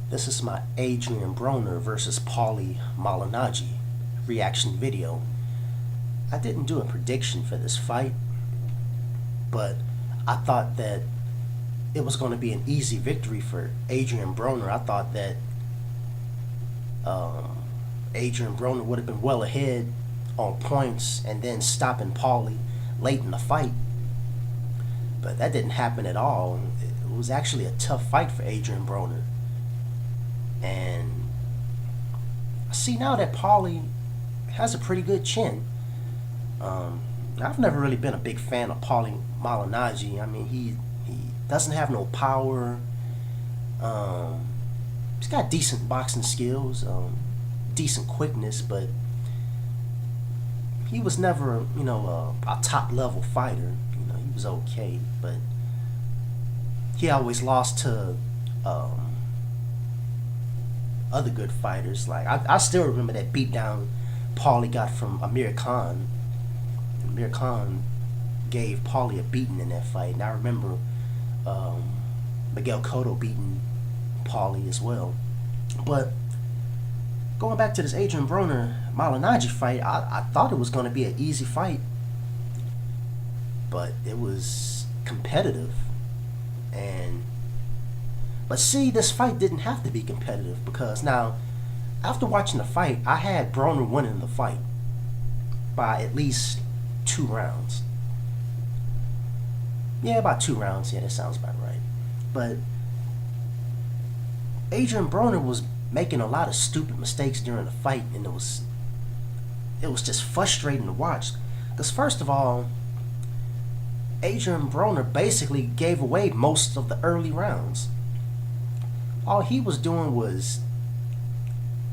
This is my Adrien Broner versus paulie Malignaggi reaction video. I didn't do a prediction for this fight, but I thought that it was going to be an easy victory for Adrien Broner. I thought that Adrien Broner would have been well ahead on points and then stopping paulie late in the fight. But that didn't happen at all. It was actually a tough fight for Adrien Broner. And I see now that paulie has a pretty good chin. I've never really been a big fan of paulie Malignaggi. I mean, he doesn't have no power. He's got decent boxing skills, decent quickness, but he was never, a top level fighter. He was okay, but he always lost to other good fighters. Like I still remember that beatdown paulie got from Amir Khan. Amir Khan gave paulie a beating in that fight, and I remember Miguel Cotto beating paulie as well. But going back to this Adrien Broner Malignaggi fight, I thought it was going to be an easy fight, but it was competitive. But see, this fight didn't have to be competitive, because now, after watching the fight, I had Broner winning the fight by at least 2 rounds. Yeah, about 2 rounds. Yeah, that sounds about right. But Adrien Broner was making a lot of stupid mistakes during the fight, and it was just frustrating to watch. Because first of all, Adrien Broner basically gave away most of the early rounds. All he was doing was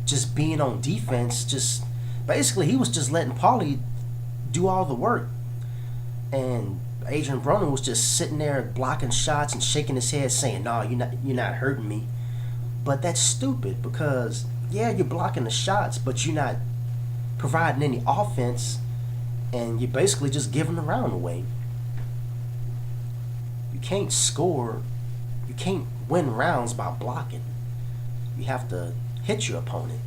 just being on defense. Basically, he was just letting paulie do all the work, and Adrien Broner was just sitting there blocking shots and shaking his head, saying, "No, you're not hurting me." But that's stupid, because yeah, you're blocking the shots, but you're not providing any offense, and you're basically just giving the round away. You can't score. You can't win rounds by blocking. You have to hit your opponent.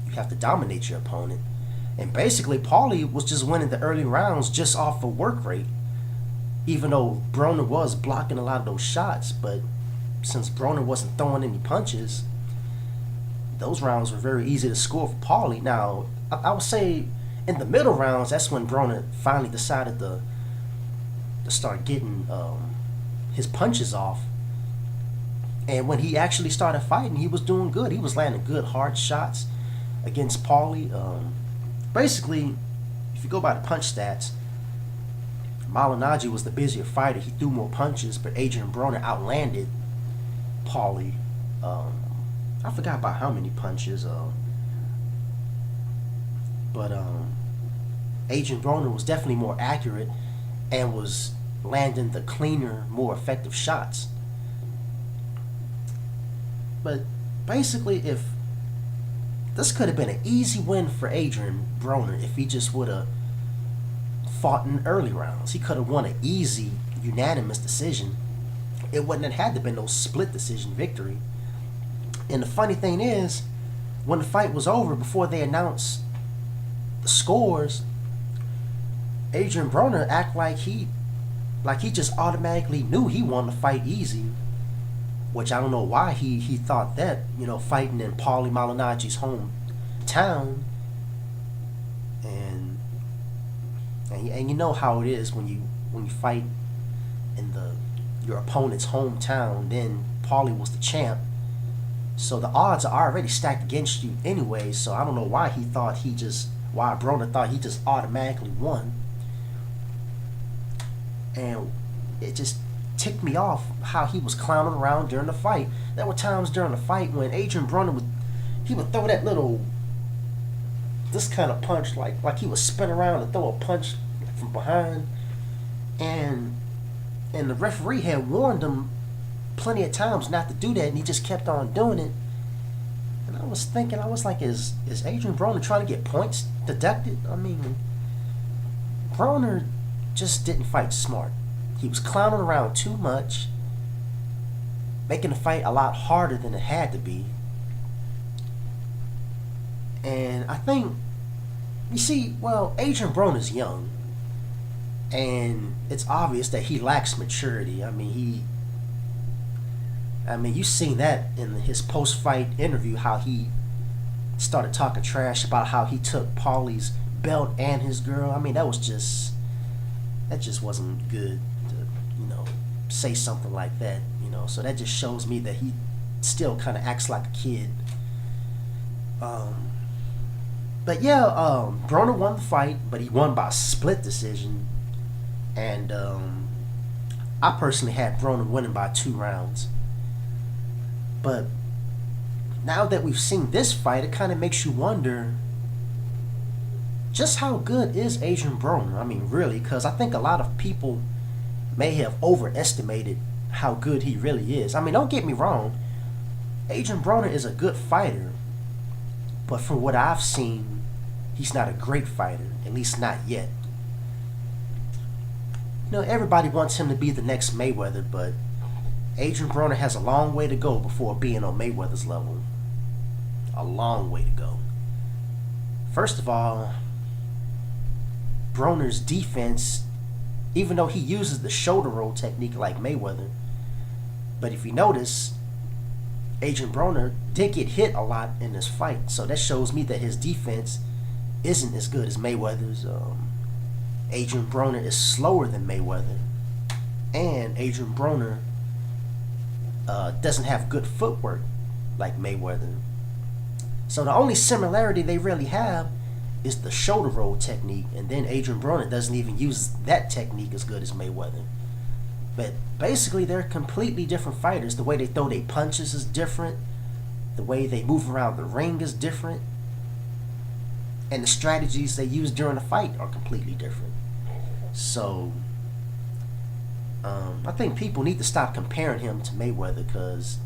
You have to dominate your opponent. And basically, paulie was just winning the early rounds just off of work rate, even though Broner was blocking a lot of those shots. But since Broner wasn't throwing any punches, those rounds were very easy to score for paulie. Now, I would say in the middle rounds, that's when Broner finally decided to start getting his punches off. And when he actually started fighting, he was doing good. He was landing good, hard shots against paulie. Basically, if you go by the punch stats, Malignaggi was the busier fighter. He threw more punches, but Adrien Broner outlanded paulie. I forgot about how many punches. But Adrien Broner was definitely more accurate and was landing the cleaner, more effective shots. But basically, if this could have been an easy win for Adrien Broner if he just would have fought in early rounds. He could have won an easy, unanimous decision. It wouldn't have had to been no split decision victory. And the funny thing is, when the fight was over, before they announced the scores, Adrien Broner acted like he just automatically knew he won the fight easy. Which I don't know why he thought that, fighting in paulie Malignaggi's hometown, and you know how it is when you fight in your opponent's hometown. Then paulie was the champ, so the odds are already stacked against you anyway. So I don't know why Broner thought he just automatically won, and it just ticked me off how he was clowning around during the fight. There were times during the fight when Adrien Broner would throw that this kind of punch, like he would spin around and throw a punch from behind, and the referee had warned him plenty of times not to do that, and he just kept on doing it. And I was thinking, is Adrien Broner trying to get points deducted? I mean, Broner just didn't fight smart. He was clowning around too much, making the fight a lot harder than it had to be. And I think, you see, well, Adrien Broner's young, and it's obvious that he lacks maturity. You've seen that in his post-fight interview, how he started talking trash about how he took Paulie's belt and his girl. That just wasn't good to, say something like that. So that just shows me that he still kind of acts like a kid. But yeah, Broner won the fight, but he won by split decision. And I personally had Broner winning by 2 rounds. But now that we've seen this fight, it kind of makes you wonder just how good is Adrien Broner? Really, because I think a lot of people may have overestimated how good he really is. Don't get me wrong, Adrien Broner is a good fighter, but from what I've seen, he's not a great fighter, at least not yet. Everybody wants him to be the next Mayweather, but Adrien Broner has a long way to go before being on Mayweather's level. A long way to go. First of all, Broner's defense, even though he uses the shoulder roll technique like Mayweather, but if you notice, Adrien Broner did get hit a lot in this fight, so that shows me that his defense isn't as good as Mayweather's. Adrien Broner is slower than Mayweather, and Adrien Broner doesn't have good footwork like Mayweather. So the only similarity they really have is the shoulder roll technique, and then Adrien Broner doesn't even use that technique as good as Mayweather. But basically, they're completely different fighters. The way they throw their punches is different. The way they move around the ring is different. And the strategies they use during the fight are completely different. So, I think people need to stop comparing him to Mayweather, because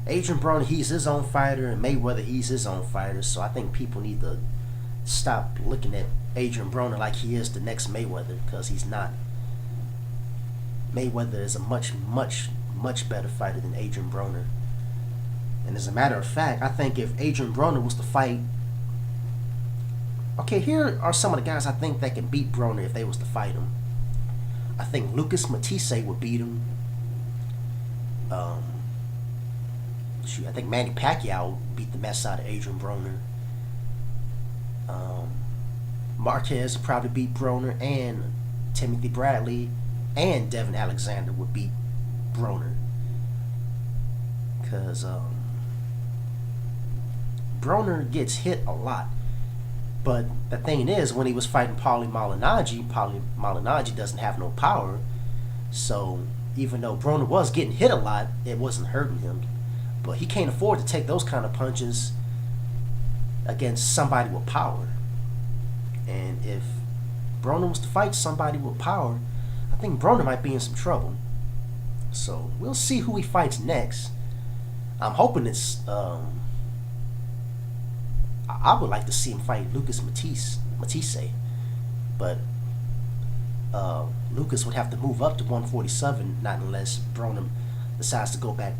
Adrien Broner, he's his own fighter, and Mayweather, he's his own fighter. So I think people need to stop looking at Adrien Broner like he is the next Mayweather, because he's not. Mayweather is a much, much, much better fighter than Adrien Broner. And as a matter of fact, I think if Adrien Broner was to fight... Okay, here are some of the guys I think that can beat Broner if they was to fight him. I think Lucas Matisse would beat him. I think Manny Pacquiao would beat the mess out of Adrien Broner. Marquez would probably beat Broner, and Timothy Bradley and Devin Alexander would beat Broner. Because Broner gets hit a lot. But the thing is, when he was fighting Paulie Malignaggi doesn't have no power. So even though Broner was getting hit a lot, it wasn't hurting him. But he can't afford to take those kind of punches against somebody with power. And if Broner was to fight somebody with power, I think Broner might be in some trouble. So we'll see who he fights next. I'm hoping it's... I would like to see him fight Lucas Matisse. But Lucas would have to move up to 147, not unless Broner decides to go back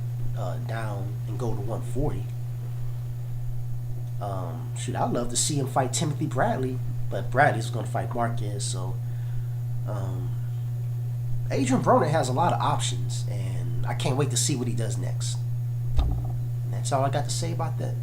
down and go to 140. I'd love to see him fight Timothy Bradley, but Bradley's going to fight Marquez. So Adrien Broner has a lot of options, and I can't wait to see what he does next. And that's all I got to say about that.